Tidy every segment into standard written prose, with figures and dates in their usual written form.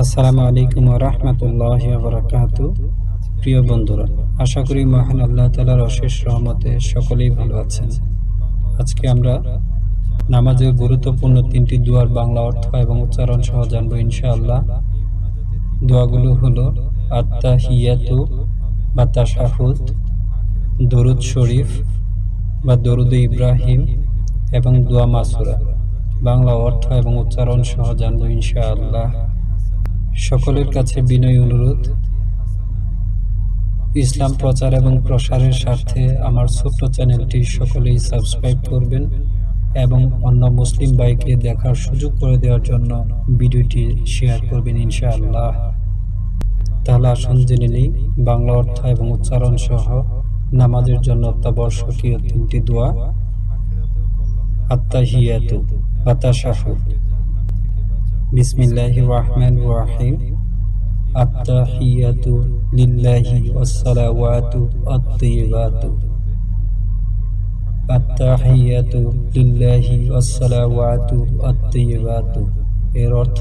আসসালামু আলাইকুম ওয়া রাহমাতুল্লাহি ওয়া বারাকাতুহু। প্রিয় বন্ধুরা, আশা করি মহান আল্লাহ তাআলার অশেষ রহমতে সকলেই ভালো আছেন। আজকে আমরা নামাজের গুরুত্বপূর্ণ ৩টি দোয়ার বাংলা অর্থ এবং উচ্চারণ সহ জানব ইনশাআল্লাহ। দোয়াগুলো হলো আত-তাহিয়াতু বা তাশাহুদ, দরুদ শরীফ বা দরুদে ইব্রাহিম এবং দোয়া মাসুরা। বাংলা অর্থ এবং উচ্চারণ সহ জানব ইনশাআল্লাহ। সকলের কাছে বিনয় অনুরোধ, ইসলাম প্রচার এবং প্রসারের স্বার্থে আমার ছোট্ট চ্যানেলটি সকলেই সাবস্ক্রাইব করবেন এবং অন্য মুসলিম ভাইকে দেখার সুযোগ করে দেওয়ার জন্য ভিডিওটি শেয়ার করবেন ইনশাআল্লাহ। তাহলে আসুন জেনে নিই বাংলা অর্থ এবং উচ্চারণ সহ নামাজের জন্য অত্যাবশ্যকীয় ৩টি দোয়া। আত-তাহিয়াতু বা তাশাহুদ। বিসমিল্লাহির রহমানির রহিম। আত-তাহিয়াতু লিল্লাহি ওয়াস-সালাওয়াতু আত-তাইয়্যিবাতু। আত-তাহিয়াতু লিল্লাহি ওয়াস-সালাওয়াতু আত-তাইয়্যিবাতু। এর অর্থ,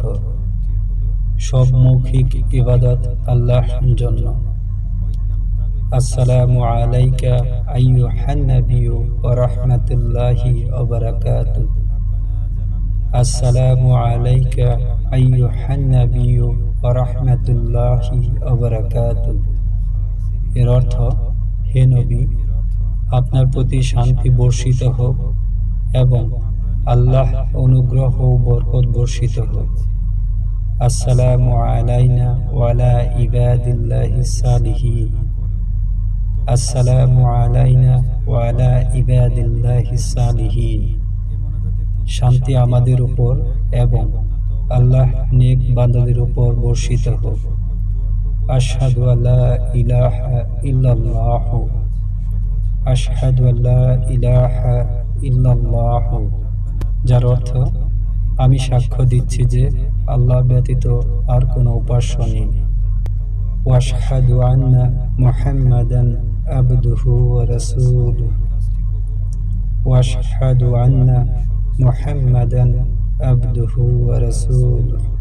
সব মৌখিক ইবাদত আল্লাহর জন্য। আসসালামু আলাইকা আইয়ুহান নাবিয়্যু ওয়া রাহমাতুল্লাহি ওয়া বারাকাতুহু। আসসালামু আলাইকা আইয়ুহান নাবিয়্যু ওয়া রাহমাতুল্লাহি ওয়া বারাকাতুহু। এর অর্থ, হে নবী, আপনার প্রতি শান্তি বর্ষিত হোক এবং আল্লাহ অনুগ্রহ ও বরকত বর্ষিত হোক। আসসালামু আলাইনা ওয়া আলা ইবাদিল্লাহিস সালিহিন। আসসালামু আলাইনা ওয়া আলা ইবাদিল্লাহিস সালিহিন। শান্তি আমাদের উপর এবং আল্লাহ নেক বান্দাদের উপর বর্ষিত হোক। আশহাদু আল্লা ইলাহা ইল্লাল্লাহ। আশহাদু আল্লা ইলাহা ইল্লাল্লাহ। যার অর্থ, আমি সাক্ষ্য দিচ্ছি যে আল্লাহ ব্যতীত আর কোনো উপাস্য নেই। ওয়াশহাদু আন্না মুহাম্মাদান আবদুহু ওয়া রাসূলুহু। ওয়াশহাদু আন্না মুহাম্মাদান আবদুহু ওয়া রাসূলুহু।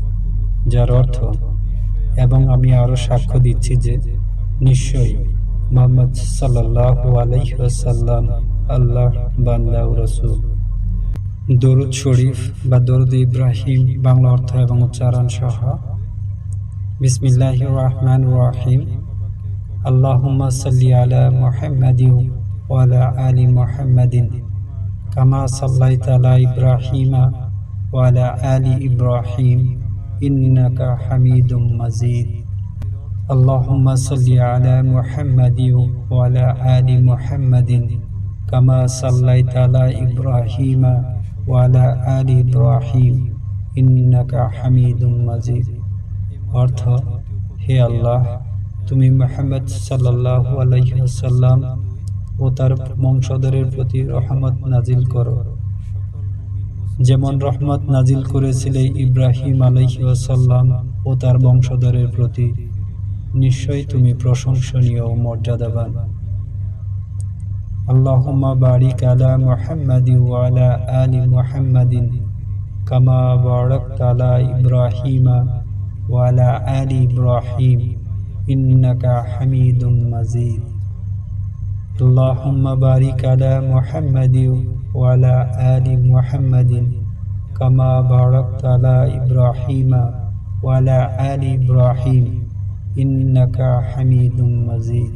যার অর্থ, এবং আমি আরো সাক্ষ্য দিচ্ছি যে নিশ্চয়ই মুহাম্মদ সাল্লাল্লাহু আলাইহি ওয়াসাল্লাম আল্লাহর বান্দা ও রাসূল। দরুদ শরীফ বা দরুদ ইব্রাহিম বাংলা অর্থ এবং উচ্চারণ সহ। বিসমিল্লাহির রহমানির রহিম। আল্লাহুম্মা সাল্লি আলা মুহাম্মাদিন ওয়া আলা আলি মুহাম্মাদিন কামা সাল্লাইতা আলা ইব্রাহিমা ওয়া আলা আলি ইব্রাহিম ইন্নাকা হামিদুম মাজিদ। আল্লাহুম্মা সাল্লি আলা মুহাম্মাদিন ওয়া আলা আলি মুহাম্মাদিন কামা সাল্লাইতা আলা ইব্রাহিমা ওয়া আলা আলি ইব্রাহিম ইন্নাকা হামিদুম মাজিদ। অর্থ, হে আল্লাহ, তুমি মুহাম্মদ সাল্লাল্লাহু আলাইহি ওয়াসাল্লাম ও তার বংশধরের প্রতি রহমত নাজিল করো, যেমন রহমত নাজিল করেছিলে ইব্রাহিম আলাইহি ওয়াসাল্লাম ও তার বংশধরের প্রতি। নিশ্চয়ই তুমি প্রশংসনীয় ও মর্যাদাবান। আল্লাহুম্মা বারিক আলা মুহাম্মাদিন ওয়া আলা আলি মুহাম্মাদিন কামা বারাকতা আলা ইব্রাহিমা ওয়া আলা আলি ইব্রাহিম ইন্নাকা হামিদুম মাজিদ। আল্লাহুম্মা বারিক আলা মুহাম্মাদিন ওয়া আলা আলি মুহাম্মাদিন কামা বারাকতা আলা ইব্রাহিমা ওয়া আলা আলি ইব্রাহিম ইন্নাকা হামিদুম মাজিদ।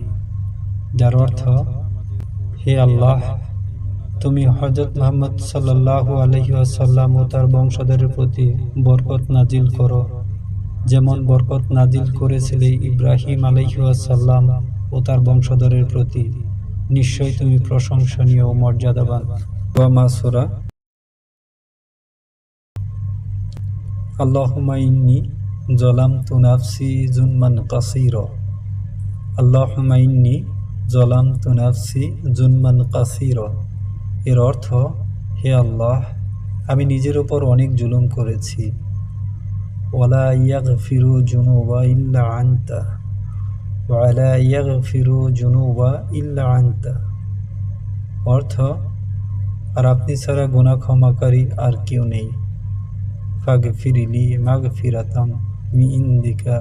যার অর্থ, হে আল্লাহ, তুমি হযরত মুহাম্মদ সাল্লাল্লাহু আলাইহি ওয়াসাল্লাম ও তার বংশধরের প্রতি বরকত নাজিল করো, যেমন বরকত নাজিল করেছিলে ইব্রাহিম আলাইহি ওয়াসাল্লাম ও তার বংশধরের প্রতি। নিশ্চয়ই তুমি প্রশংসনীয় ও মর্যাদাবান। দোয়া মাসুরা। আল্লাহুম্মা ইন্নী যালামতু নাফসি যুলমান কাসীরা। আল্লাহুম্মা ইন্নী যালামতু নাফসি যুলমান কাসীরা। এর অর্থ, হে আল্লাহ, আমি নিজের উপর অনেক জুলুম করেছি। ওয়ালা ইয়াগফিরু যুনুবা ইল্লা আনতা। ওয়ালা ইয়াগফিরু যুনুবা ইল্লা আনতা। অর্থ, আর আপনি ছাড়া গুনাহ ক্ষমাকারী আর কেউ নেই। ফাগফিরলি মাগফিরাতাম মিন ইন্দিকা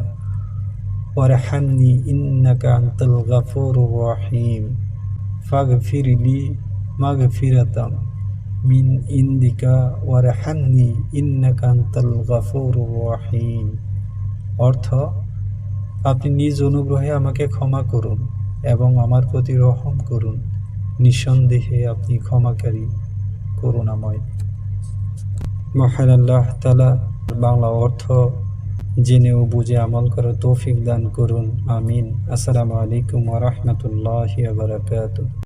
ওয়ারহামনি ইন্নাকা আনতাল গাফুরুর রহিম ফাগফিরলি মাগফিরাতাম মিন ইন্দিকা ওয়ারহামনি ইন্নাকা আনতাল গাফুরুর রহিম। অর্থ, আপনি নিজ অনুগ্রহে আমাকে ক্ষমা করুন এবং আমার প্রতি রহম করুন, নিঃসন্দেহে আপনি ক্ষমাকারী করুণাময়। মহান আল্লাহ তাআলা বাংলা অর্থ জেনে ও বুঝে আমল করার তৌফিক দান করুন, আমিন। আসসালামু আলাইকুম ওয়া রাহমাতুল্লাহি ওয়া বারাকাতুহু।